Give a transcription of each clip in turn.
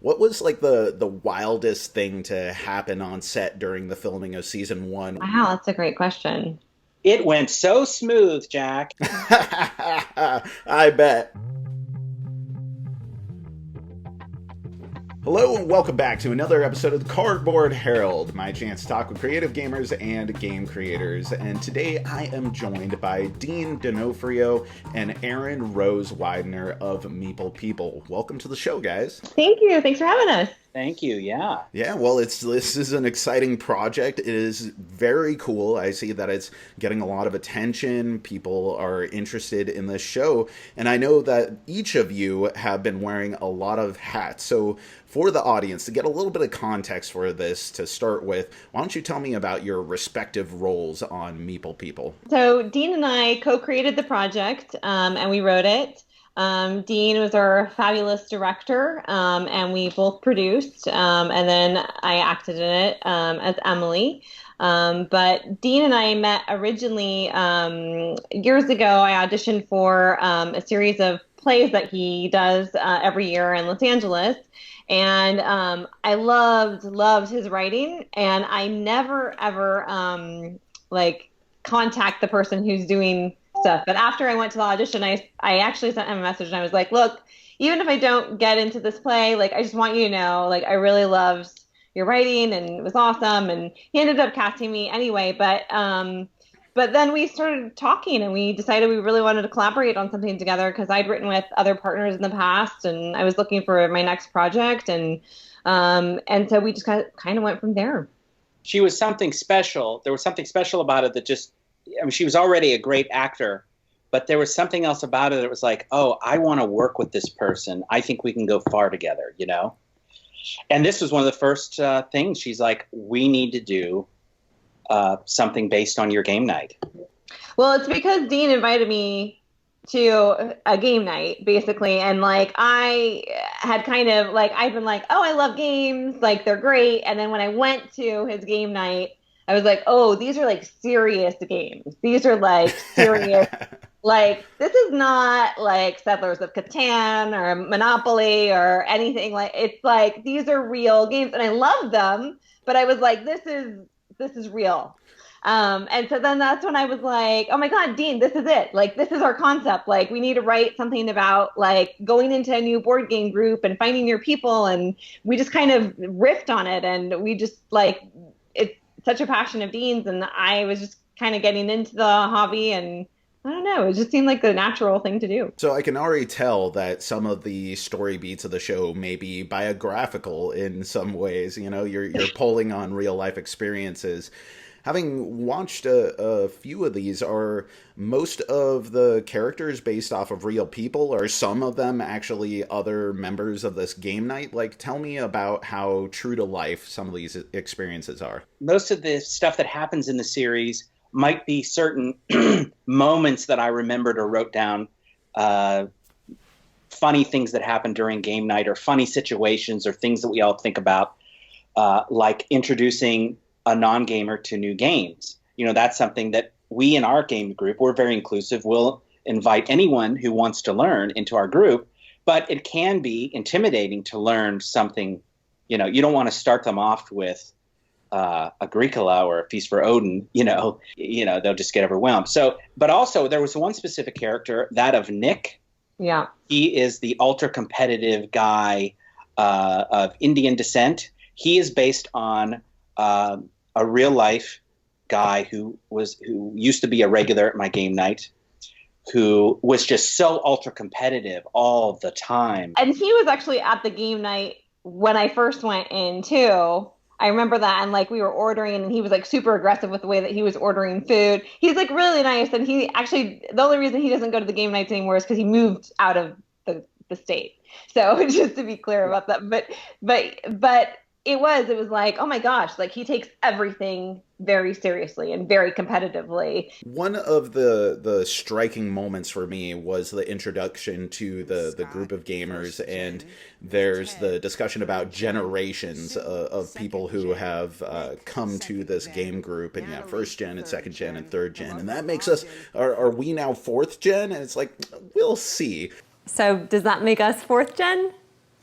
What was like the wildest thing to happen on set during the filming of season one? Wow, that's a great question. It went so smooth, Jack. I bet. Hello and welcome back to another episode of the Cardboard Herald, my chance to talk with creative gamers and game creators. And today I am joined by Dean Donofrio and ErinRose Widner of Meeple People. Welcome to the show, guys. Thank you. Thanks for having us. Thank you. Yeah. Yeah, well, this is an exciting project. It is very cool. I see that it's getting a lot of attention. People are interested in this show. And I know that each of you have been wearing a lot of hats. So for the audience, to get a little bit of context for this to start with, why don't you tell me about your respective roles on Meeple People? So Dean and I co-created the project, and we wrote it. Dean was our fabulous director, and we both produced, and then I acted in it as Emily. But Dean and I met originally years ago. I auditioned for a series of plays that he does every year in Los Angeles. And I loved his writing, and I never ever contact the person who's doing stuff. But after I went to the audition, I actually sent him a message, and I was like, "Look, even if I don't get into this play, like I just want you to know, like I really loved your writing, and it was awesome." And he ended up casting me anyway. But then we started talking, and we decided we really wanted to collaborate on something together because I'd written with other partners in the past, and I was looking for my next project, and so we just kind of went from there. She was something special. There was something special about it that just, I mean, she was already a great actor, but there was something else about it that was like, oh, I want to work with this person. I think we can go far together, you know? And this was one of the first things. She's like, we need to do something based on your game night. Well, it's because Dean invited me to a game night, basically, and like I had kind of like I've been like, oh, I love games, like they're great. And then when I went to his game night, I was like, oh, these are like serious games. These are like serious. Like, this is not like Settlers of Catan or Monopoly or anything. Like, it's like these are real games, and I love them. But I was like, this is real. And so then that's when I was like, oh my God, Dean, this is it. Like, this is our concept. Like, we need to write something about like going into a new board game group and finding your people. And we just kind of riffed on it. And we just like, it's such a passion of Dean's. And I was just kind of getting into the hobby, and I don't know, it just seemed like the natural thing to do. So I can already tell that some of the story beats of the show may be biographical in some ways. You know, you're pulling on real life experiences. Having watched a few of these, are most of the characters based off of real people? Are some of them actually other members of this game night? Like, tell me about how true to life some of these experiences are. Most of the stuff that happens in the series might be certain moments that I remembered or wrote down, funny things that happened during game night, or funny situations, or things that we all think about, like introducing a non-gamer to new games. You know, that's something that we in our game group, we're very inclusive. We'll invite anyone who wants to learn into our group, but it can be intimidating to learn something. You know, you don't want to start them off with Agricola or a Feast for Odin, you know, they'll just get overwhelmed. So, but also there was one specific character, that of Nick. Yeah. He is the ultra competitive guy of Indian descent. He is based on a real life guy who used to be a regular at my game night, who was just so ultra competitive all the time. And he was actually at the game night when I first went in too. I remember that, and like we were ordering, and he was like super aggressive with the way that he was ordering food. He's like really nice, and he actually, the only reason he doesn't go to the game nights anymore is because he moved out of the state. So just to be clear about that, but it was like, oh my gosh, like he takes everything very seriously and very competitively. One of the striking moments for me was the introduction to the group of gamers, and there's the discussion about generations of people who have come to this game group, and first gen and second gen and third gen, and that makes us, are we now fourth gen? And it's like, we'll see. So does that make us fourth gen?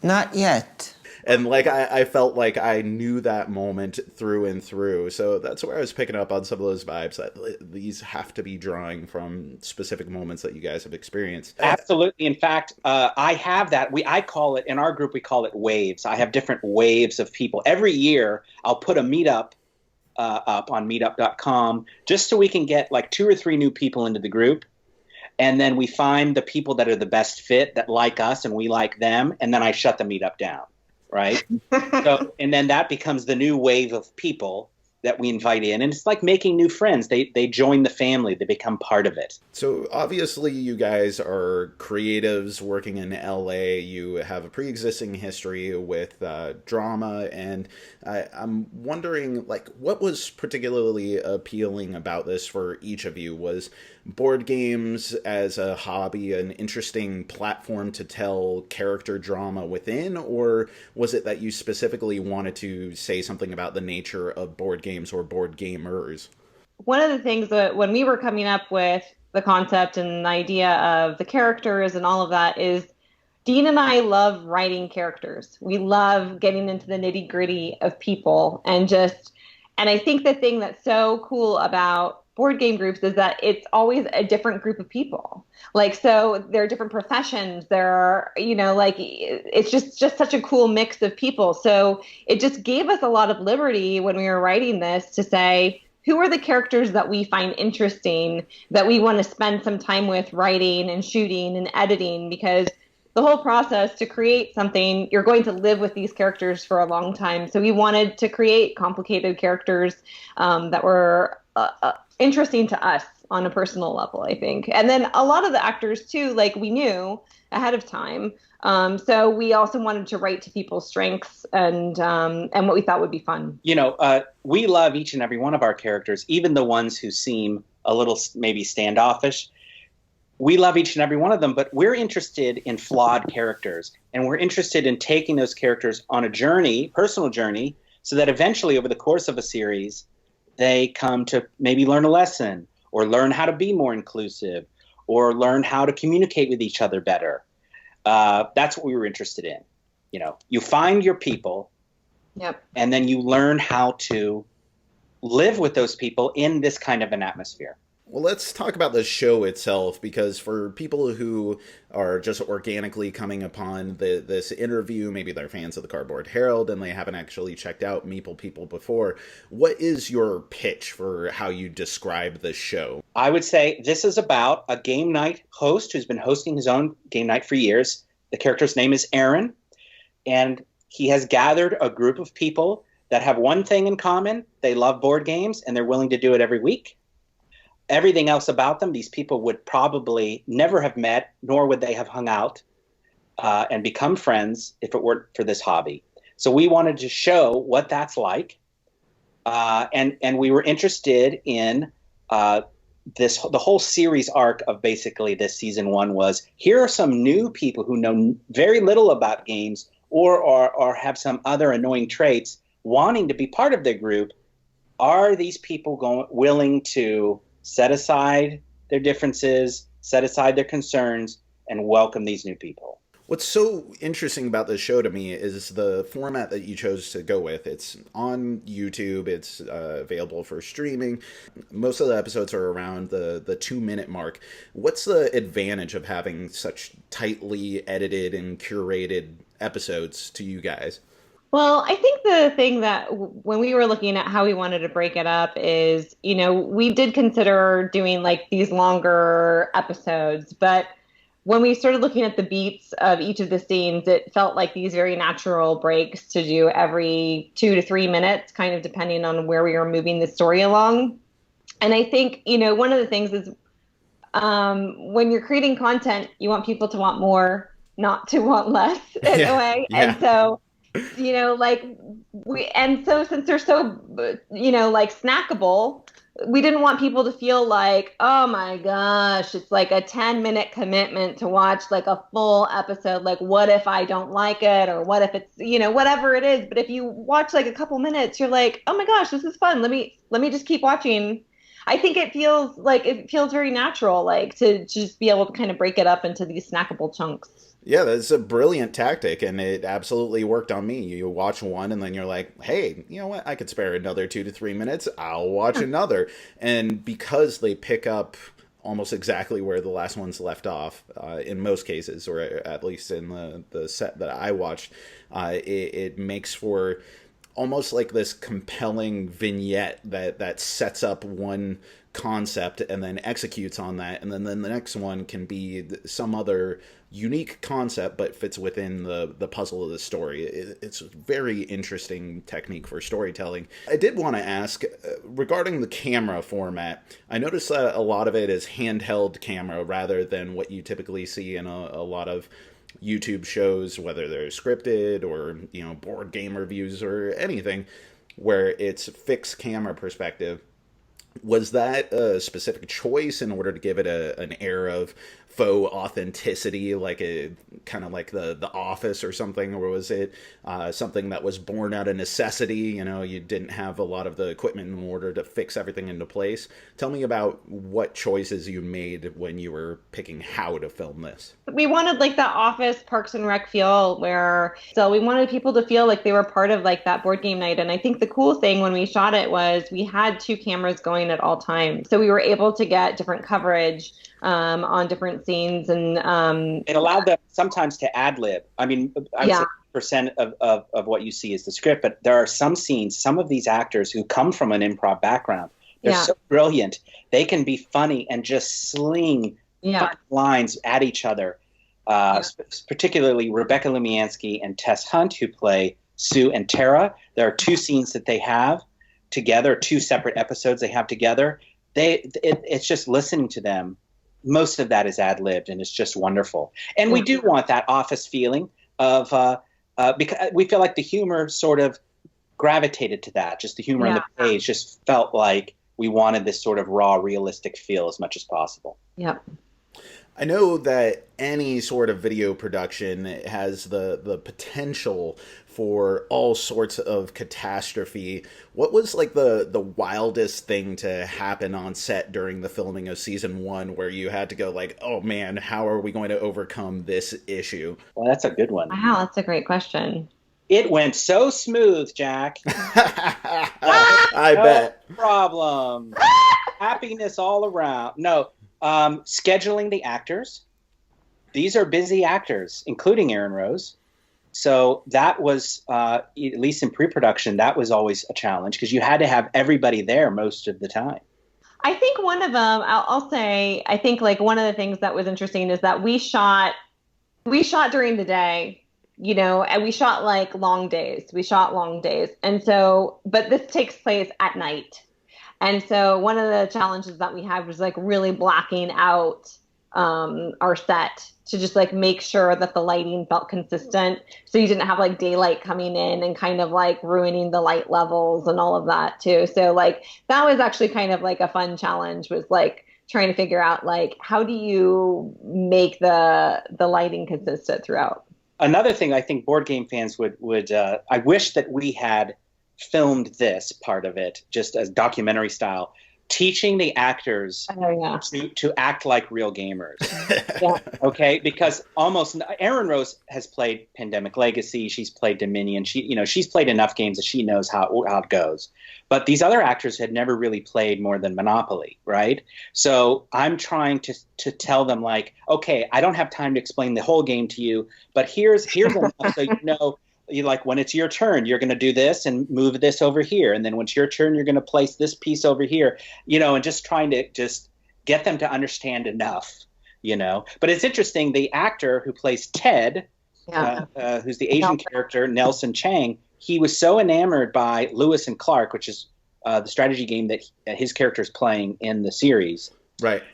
Not yet. And like I felt like I knew that moment through and through. So that's where I was picking up on some of those vibes that these have to be drawing from specific moments that you guys have experienced. Absolutely. In fact, I have that. I call it, in our group, we call it waves. I have different waves of people. Every year, I'll put a meetup up on meetup.com just so we can get like 2 or 3 new people into the group. And then we find the people that are the best fit, that like us and we like them. And then I shut the meetup down. Right. So, and then that becomes the new wave of people that we invite in. And it's like making new friends. They join the family. They become part of it. So obviously you guys are creatives working in LA. You have a pre-existing history with drama. And I'm wondering, like, what was particularly appealing about this for each of you? Was board games as a hobby an interesting platform to tell character drama within, or was it that you specifically wanted to say something about the nature of board games or board gamers? One of the things that when we were coming up with the concept and the idea of the characters and all of that is Dean and I love writing characters. We love getting into the nitty gritty of people and I think the thing that's so cool about board game groups is that it's always a different group of people. Like, so there are different professions. There are, like, it's just such a cool mix of people. So it just gave us a lot of liberty when we were writing this to say, who are the characters that we find interesting, that we want to spend some time with writing and shooting and editing? Because the whole process to create something, you're going to live with these characters for a long time. So we wanted to create complicated characters that were interesting to us on a personal level, I think. And then a lot of the actors too, like, we knew ahead of time. So we also wanted to write to people's strengths and what we thought would be fun. We love each and every one of our characters, even the ones who seem a little maybe standoffish. We love each and every one of them, but we're interested in flawed characters, and we're interested in taking those characters on a journey, personal journey, so that eventually over the course of a series, they come to maybe learn a lesson or learn how to be more inclusive or learn how to communicate with each other better. That's what we were interested in. You find your people, yep, and then you learn how to live with those people in this kind of an atmosphere. Well, let's talk about the show itself, because for people who are just organically coming upon this interview, maybe they're fans of the Cardboard Herald and they haven't actually checked out Meeple People before, what is your pitch for how you describe the show? I would say this is about a game night host who's been hosting his own game night for years. The character's name is Erin, and he has gathered a group of people that have one thing in common. They love board games, and they're willing to do it every week. Everything else about them, these people would probably never have met, nor would they have hung out and become friends if it weren't for this hobby. So we wanted to show what that's like. And we were interested in the whole series arc of basically this season 1 was, here are some new people who know very little about games or have some other annoying traits wanting to be part of their group. Are these people willing to set aside their differences, set aside their concerns, and welcome these new people? What's so interesting about this show to me is the format that you chose to go with. It's on YouTube. It's available for streaming. Most of the episodes are around the 2-minute mark. What's the advantage of having such tightly edited and curated episodes to you guys? Well, I think the thing that when we were looking at how we wanted to break it up is, we did consider doing like these longer episodes, but when we started looking at the beats of each of the scenes, it felt like these very natural breaks to do every 2 to 3 minutes, kind of depending on where we were moving the story along. And I think, one of the things is when you're creating content, you want people to want more, not to want less in a way. Yeah. And so, since they're so, snackable, we didn't want people to feel like, oh my gosh, it's like a 10-minute commitment to watch like a full episode. Like, what if I don't like it? Or what if it's, whatever it is. But if you watch like a couple minutes, you're like, oh my gosh, this is fun. Let me just keep watching. I think it feels very natural, like to just be able to kind of break it up into these snackable chunks. Yeah, that's a brilliant tactic, and it absolutely worked on me. You watch one, and then you're like, hey, you know what? I could spare another 2 to 3 minutes. I'll watch another. And because they pick up almost exactly where the last one's left off, in most cases, or at least in the set that I watched, it makes for almost like this compelling vignette that sets up one concept and then executes on that, and then the next one can be some other unique concept but fits within the puzzle of the story. It's a very interesting technique for storytelling. I did want to ask regarding the camera format. I noticed that a lot of it is handheld camera rather than what you typically see in a lot of YouTube shows, whether they're scripted or, you know, board game reviews or anything, where it's fixed camera perspective. Was that a specific choice in order to give it an air of faux authenticity, like a kind of like the Office or something, or was it something that was born out of necessity? You know, you didn't have a lot of the equipment in order to fix everything into place. Tell me about what choices you made when you were picking how to film this. We wanted like that Office Parks and Rec feel where, so we wanted people to feel like they were part of like that board game night. And I think the cool thing when we shot it was we had two cameras going at all times. So we were able to get different coverage on different scenes, and it allowed them sometimes to ad lib. I mean, I would say percent of what you see is the script, but there are some scenes, some of these actors who come from an improv background, they're so brilliant. They can be funny and just sling fun lines at each other. Particularly Rebecca Lumiansky and Tess Hunt, who play Sue and Tara. There are two scenes that they have together, two separate episodes they have together. It's just listening to them. Most of that is ad-libbed, and it's just wonderful. And we do want that Office feeling of because we feel like the humor sort of gravitated to that. Just the humor on the page just felt like we wanted this sort of raw, realistic feel as much as possible. Yep. I know that any sort of video production has the potential for all sorts of catastrophe. What was like the wildest thing to happen on set during the filming of season 1 where you had to go like, oh man, how are we going to overcome this issue? Well, that's a good one. Wow, that's a great question. It went so smooth, Jack. I bet. No problem. Happiness all around. No. Scheduling the actors. These are busy actors, including ErinRose. So that was, at least in pre-production, that was always a challenge because you had to have everybody there most of the time. I think one of them, I'll say, I think like one of the things that was interesting is that we shot during the day, you know, and we shot like long days. And so, but this takes place at night. And so one of the challenges that we had was like really blacking out our set to just like make sure that the lighting felt consistent. So you didn't have like daylight coming in and kind of like ruining the light levels and all of that too. So like that was actually kind of like a fun challenge, was like trying to figure out like how do you make the lighting consistent throughout. Another thing I think board game fans would I wish that we had filmed this part of it just as documentary style, teaching the actors to act like real gamers. Okay, because almost ErinRose has played Pandemic Legacy, she's played Dominion, she's played enough games that she knows how it goes. But these other actors had never really played more than Monopoly, right? So I'm trying to tell them like, okay, I don't have time to explain the whole game to you, but here's enough so you know. You like when it's your turn, you're going to do this and move this over here. And then when it's your turn, you're going to place this piece over here, and just trying to just get them to understand enough, But it's interesting. The actor who plays Ted, who's the Asian character, Nelson Chang, he was so enamored by Lewis and Clark, which is the strategy game that his character is playing in the series. Right.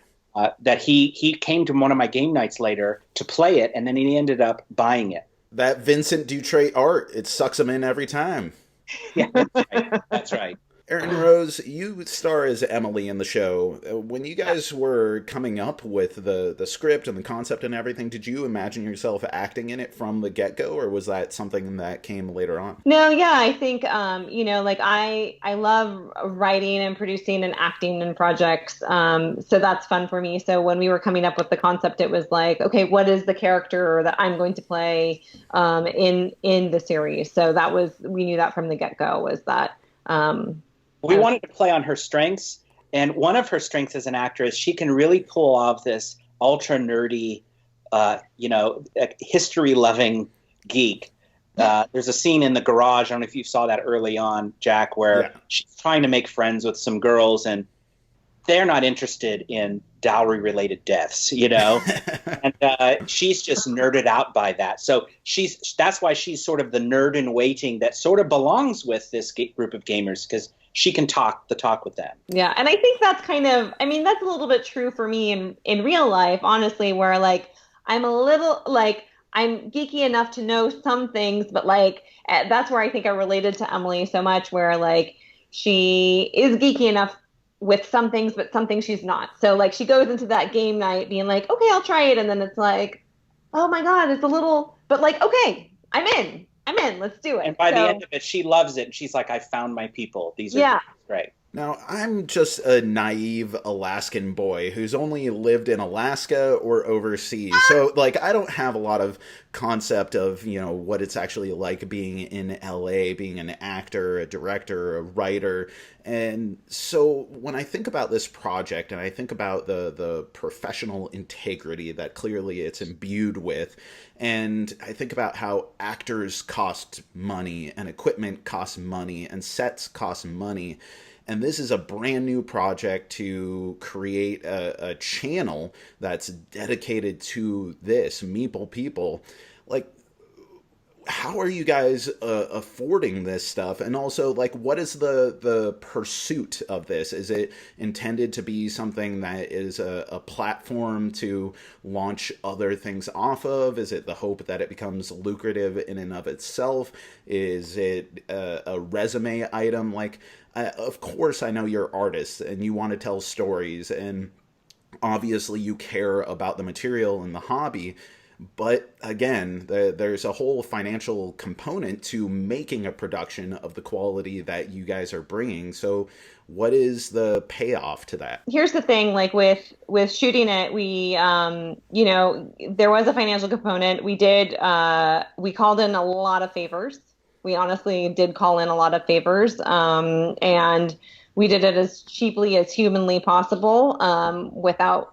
That he came to one of my game nights later to play it, and then he ended up buying it. That Vincent Dutrait art, it sucks them in every time. Yeah, that's right. ErinRose, you star as Emily in the show. When you guys were coming up with the script and the concept and everything, did you imagine yourself acting in it from the get-go, or was that something that came later on? No, yeah, I think like I love writing and producing and acting in projects. So that's fun for me. So when we were coming up with the concept, it was like, okay, what is the character that I'm going to play in the series? So we knew that from the get-go was that we wanted to play on her strengths, and one of her strengths as an actress, she can really pull off this ultra nerdy, history-loving geek. There's a scene in the garage, I don't know if you saw that early on, Jack, where she's trying to make friends with some girls, and they're not interested in dowry-related deaths, and she's just nerded out by that. So that's why she's sort of the nerd in waiting that sort of belongs with this group of gamers, because she can talk the talk with them. Yeah, and I think that's that's a little bit true for me in real life, honestly, where like I'm a little like I'm geeky enough to know some things, but like that's where I think I related to Emily so much, where like she is geeky enough with some things, but some things she's not. So like she goes into that game night being like, okay, I'll try it, and then it's like, oh my God, it's a little, but like, okay, I'm in, let's do it. And by the end of it, she loves it. And she's like, I found my people. These are great. Now, I'm just a naive Alaskan boy who's only lived in Alaska or overseas. So, like, I don't have a lot of concept of, what it's actually like being in LA, being an actor, a director, a writer. And so when I think about this project and I think about the professional integrity that clearly it's imbued with, and I think about how actors cost money and equipment costs money and sets cost money, and this is a brand new project to create a channel that's dedicated to this, Meeple People. Like, how are you guys affording this stuff? And also, like, what is the pursuit of this? Is it intended to be something that is a platform to launch other things off of? Is it the hope that it becomes lucrative in and of itself? Is it a resume item? Like, of course, I know you're artists and you want to tell stories, and obviously you care about the material and the hobby. But again, there's a whole financial component to making a production of the quality that you guys are bringing. So what is the payoff to that? Here's the thing, like with shooting it, we, there was a financial component. We called in a lot of favors. We honestly did call in a lot of favors. And we did it as cheaply as humanly possible, without,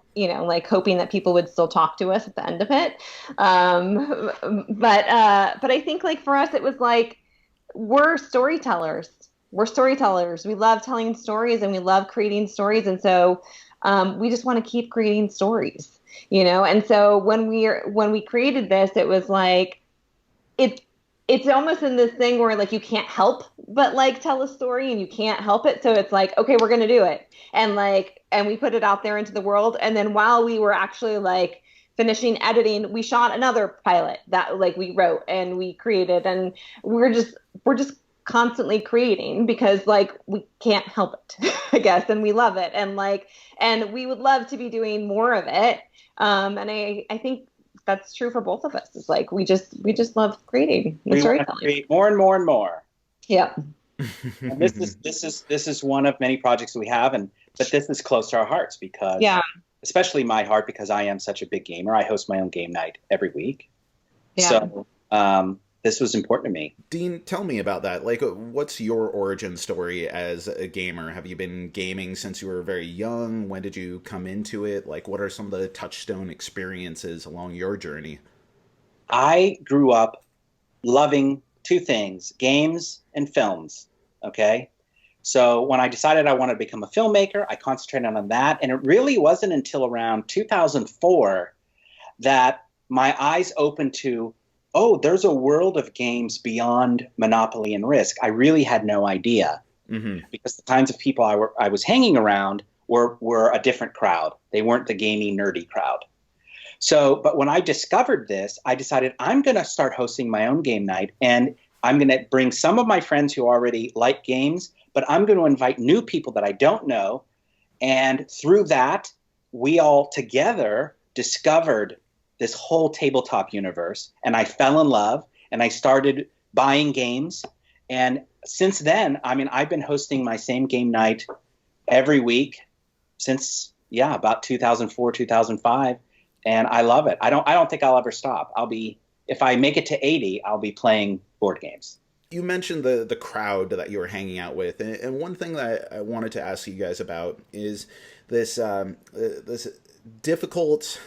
hoping that people would still talk to us at the end of it. But I think like for us, it was like, we're storytellers. We love telling stories and we love creating stories. And so, we just want to keep creating stories, And so when we created this, it was like, it's almost in this thing where like you can't help but like tell a story and you can't help it. So it's like, okay, we're going to do it. And we put it out there into the world. And then while we were actually like finishing editing, we shot another pilot that like we wrote and we created, and we're just constantly creating because like we can't help it, I guess. And we love it. And we would love to be doing more of it. And I think that's true for both of us. It's like we just love creating and storytelling. Want to create more and more and more. Yeah. And this is one of many projects we have, but this is close to our hearts because, especially my heart, because I am such a big gamer. I host my own game night every week. Yeah. So this was important to me. Dean, tell me about that. Like, what's your origin story as a gamer? Have you been gaming since you were very young? When did you come into it? Like, what are some of the touchstone experiences along your journey? I grew up loving two things, games and films, okay? So when I decided I wanted to become a filmmaker, I concentrated on that. And it really wasn't until around 2004 that my eyes opened to, oh, there's a world of games beyond Monopoly and Risk. I really had no idea because the kinds of people I was hanging around were a different crowd. They weren't the gamey, nerdy crowd. So, but when I discovered this, I decided I'm going to start hosting my own game night, and I'm going to bring some of my friends who already like games, but I'm going to invite new people that I don't know. And through that, we all together discovered this whole tabletop universe, and I fell in love, and I started buying games. And since then, I mean, I've been hosting my same game night every week since, about 2004, 2005. And I love it. I don't think I'll ever stop. If I make it to 80, I'll be playing board games. You mentioned the crowd that you were hanging out with, and one thing that I wanted to ask you guys about is this this difficult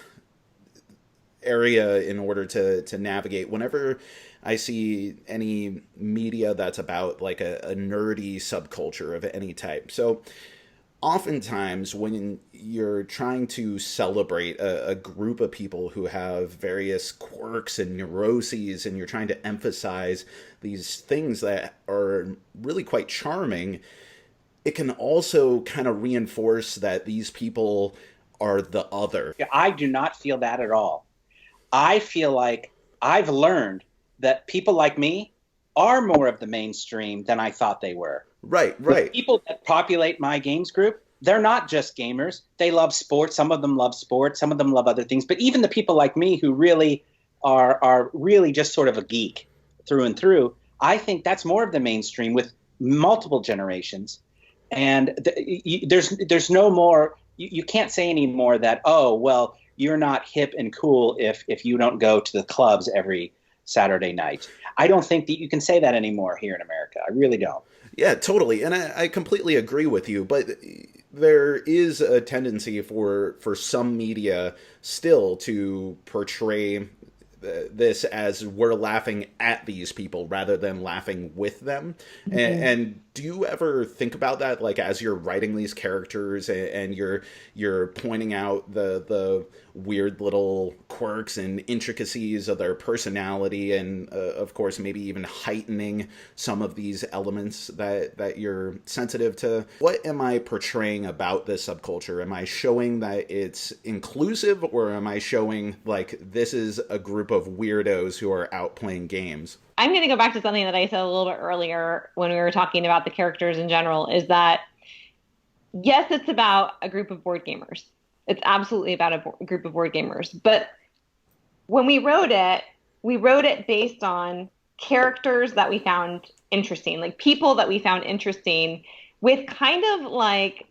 area in order to navigate. Whenever I see any media that's about like a nerdy subculture of any type, so oftentimes when you're trying to celebrate a group of people who have various quirks and neuroses, and you're trying to emphasize these things that are really quite charming, it can also kind of reinforce that these people are the other. I do not feel that at all. I feel like I've learned that people like me are more of the mainstream than I thought they were. Right. The people that populate my games group, they're not just gamers. They love sports. Some of them love sports. Some of them love other things. But even the people like me who really are really just sort of a geek through and through, I think that's more of the mainstream with multiple generations. And there's no more. You can't say anymore that, oh, well, you're not hip and cool if you don't go to the clubs every Saturday night. I don't think that you can say that anymore here in America. I really don't. Yeah, totally. And I completely agree with you. But there is a tendency for some media still to portray this as we're laughing at these people rather than laughing with them. Mm-hmm. And do you ever think about that, like as you're writing these characters and you're pointing out the weird little quirks and intricacies of their personality, and of course maybe even heightening some of these elements that you're sensitive to? What am I portraying about this subculture? Am I showing that it's inclusive, or am I showing like this is a group of weirdos who are out playing games? I'm going to go back to something that I said a little bit earlier when we were talking about the characters in general, is that yes, it's about a group of board gamers. It's absolutely about a group of board gamers. But when we wrote it based on characters that we found interesting, like people that we found interesting, with kind of like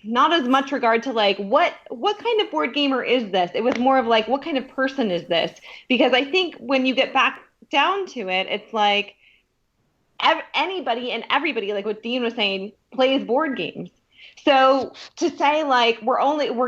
not as much regard to like what kind of board gamer is this? It was more of like, what kind of person is this? Because I think when you get back down to it, it's like anybody and everybody, like what Dean was saying, plays board games. So to say like we're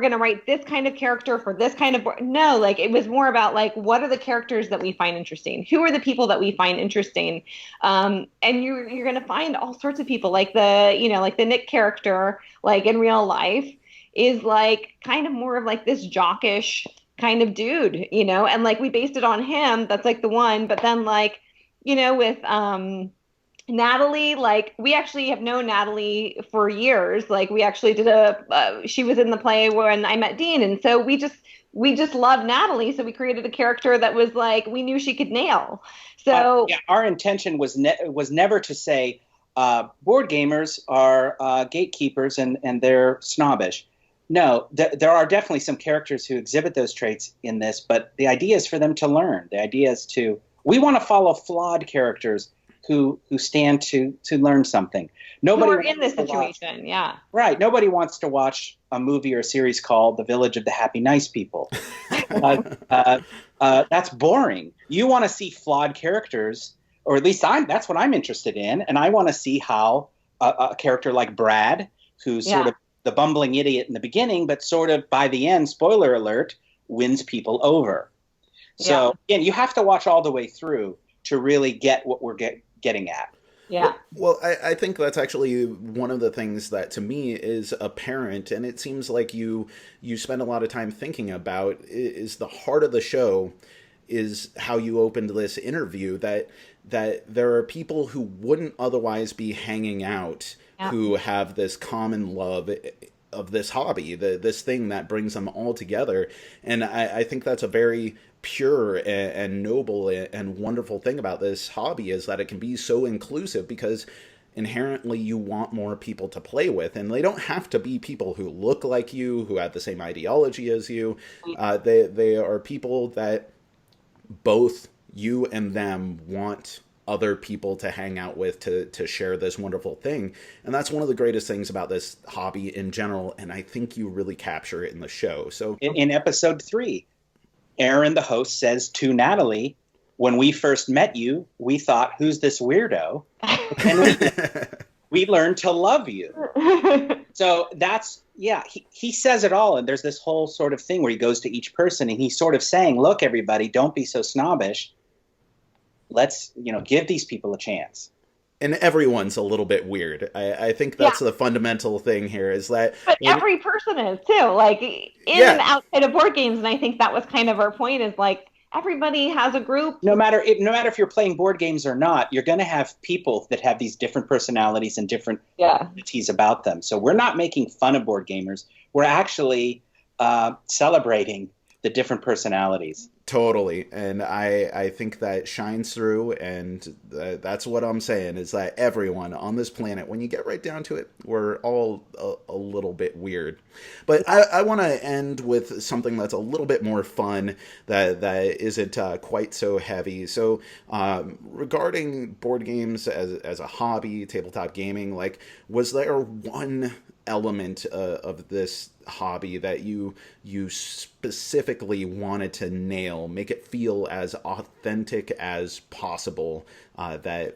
going to write this kind of character for this kind of no, like it was more about like what are the characters that we find interesting? Who are the people that we find interesting? And you're going to find all sorts of people, like the Nick character, like in real life, is like kind of more of like this jockish kind of dude, and like we based it on him. That's like the one. But then like, with Natalie, like we actually have known Natalie for years. Like we actually did she was in the play when I met Dean. And so we just loved Natalie. So we created a character that was like, we knew she could nail. So our intention was never to say board gamers are gatekeepers and they're snobbish. No, there are definitely some characters who exhibit those traits in this, but the idea is for them to learn. The idea is we want to follow flawed characters who stand to learn something. Nobody who are in this situation, yeah. Right. Nobody wants to watch a movie or a series called The Village of the Happy Nice People. That's boring. You want to see flawed characters, or at least that's what I'm interested in, and I want to see how a character like Brad, who's sort of the bumbling idiot in the beginning, but sort of by the end, spoiler alert, wins people over. So again, you have to watch all the way through to really get what we're getting at. Yeah. Well, I think that's actually one of the things that to me is apparent, and it seems like you spend a lot of time thinking about, is the heart of the show is how you opened this interview, that there are people who wouldn't otherwise be hanging out who have this common love of this hobby, this thing that brings them all together. And I think that's a very pure and noble and wonderful thing about this hobby, is that it can be so inclusive, because inherently you want more people to play with. And they don't have to be people who look like you, who have the same ideology as you. They are people that both you and them want other people to hang out with, to share this wonderful thing. And that's one of the greatest things about this hobby in general, and I think you really capture it in the show. So in episode 3, Erin, the host, says to Natalie, when we first met you, we thought, who's this weirdo? And we learned to love you. So that's, yeah, he says it all. And there's this whole sort of thing where he goes to each person and he's sort of saying, look, everybody, don't be so snobbish. Let's, give these people a chance. And everyone's a little bit weird. I think that's the fundamental thing here, is that... But every person is, too. Like, in and outside of board games, and I think that was kind of our point, is like, everybody has a group. No matter if you're playing board games or not, you're going to have people that have these different personalities and different entities about them. So we're not making fun of board gamers. We're actually celebrating the different personalities. Totally. And I think that shines through, and that's what I'm saying, is that everyone on this planet, when you get right down to it, we're all a little bit weird. But I want to end with something that's a little bit more fun, that isn't quite so heavy. So regarding board games as a hobby, tabletop gaming, like, was there one element of this hobby that you specifically wanted to nail, make it feel as authentic as possible, that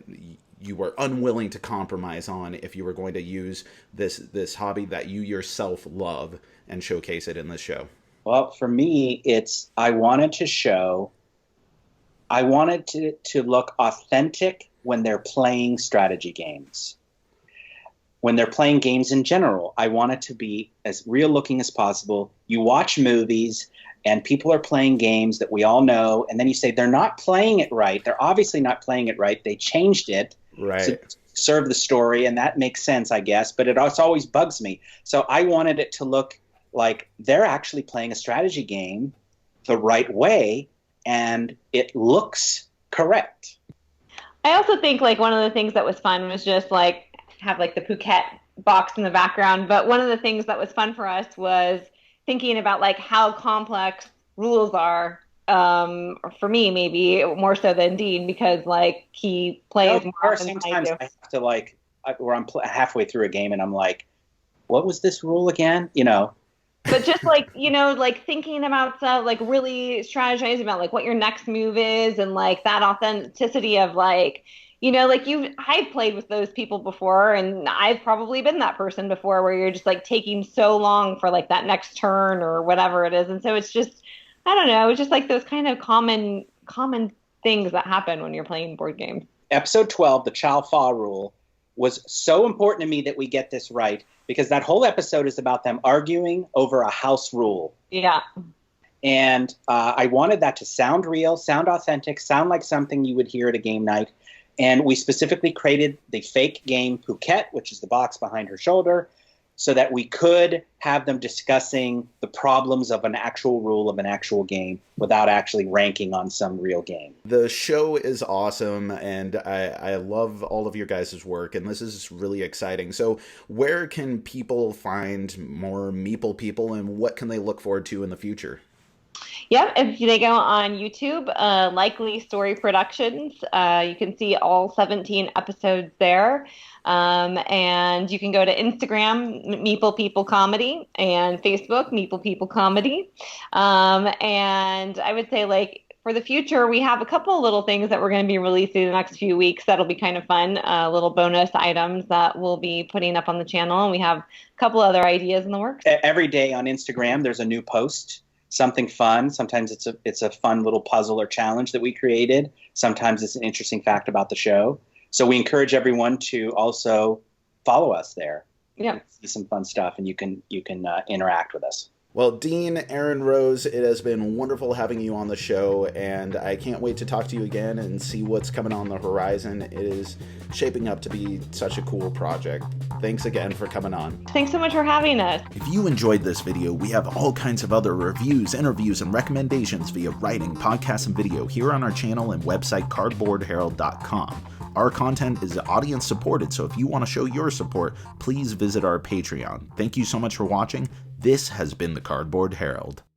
you were unwilling to compromise on if you were going to use this hobby that you yourself love and showcase it in this show? Well, for me, I wanted to look authentic when they're playing strategy games. When they're playing games in general, I want it to be as real looking as possible. You watch movies and people are playing games that we all know, and then you say, they're not playing it right. They're obviously not playing it right. They changed it to serve the story, and that makes sense, I guess, but it always bugs me. So I wanted it to look like they're actually playing a strategy game the right way, and it looks correct. I also think, like, one of the things that was fun was just, like, have like the Phuket box in the background. But one of the things that was fun for us was thinking about like how complex rules are. For me, maybe more so than Dean, because like he plays more often than I do. I have to where I'm halfway through a game and I'm like, what was this rule again? But just like, like thinking about stuff, like really strategizing about like what your next move is, and like that authenticity of like, I've played with those people before, and I've probably been that person before, where you're just like taking so long for like that next turn or whatever it is. And so it's just, I don't know, it's just like those kind of common things that happen when you're playing board games. Episode 12, the Chow Fa rule, was so important to me that we get this right, because that whole episode is about them arguing over a house rule. Yeah. And I wanted that to sound real, sound authentic, sound like something you would hear at a game night. And we specifically created the fake game Phuket, which is the box behind her shoulder, so that we could have them discussing the problems of an actual rule of an actual game without actually ranking on some real game. The show is awesome, and I love all of your guys' work, and this is really exciting. So where can people find more Meeple People, and what can they look forward to in the future? Yep, if they go on YouTube, Likely Story Productions, you can see all 17 episodes there. And you can go to Instagram, Meeple People Comedy, and Facebook, Meeple People Comedy. And I would say, like, for the future, we have a couple of little things that we're going to be releasing in the next few weeks that'll be kind of fun, little bonus items that we'll be putting up on the channel. And we have a couple other ideas in the works. Every day on Instagram, there's a new post. Something fun. Sometimes it's a fun little puzzle or challenge that we created. Sometimes it's an interesting fact about the show. So we encourage everyone to also follow us there. Yeah, see some fun stuff, and you can interact with us. Well, Dean, ErinRose, it has been wonderful having you on the show, and I can't wait to talk to you again and see what's coming on the horizon. It is shaping up to be such a cool project. Thanks again for coming on. Thanks so much for having us. If you enjoyed this video, we have all kinds of other reviews, interviews, and recommendations via writing, podcasts, and video here on our channel and website cardboardherald.com. Our content is audience supported, so if you want to show your support, please visit our Patreon. Thank you so much for watching. This has been the Cardboard Herald.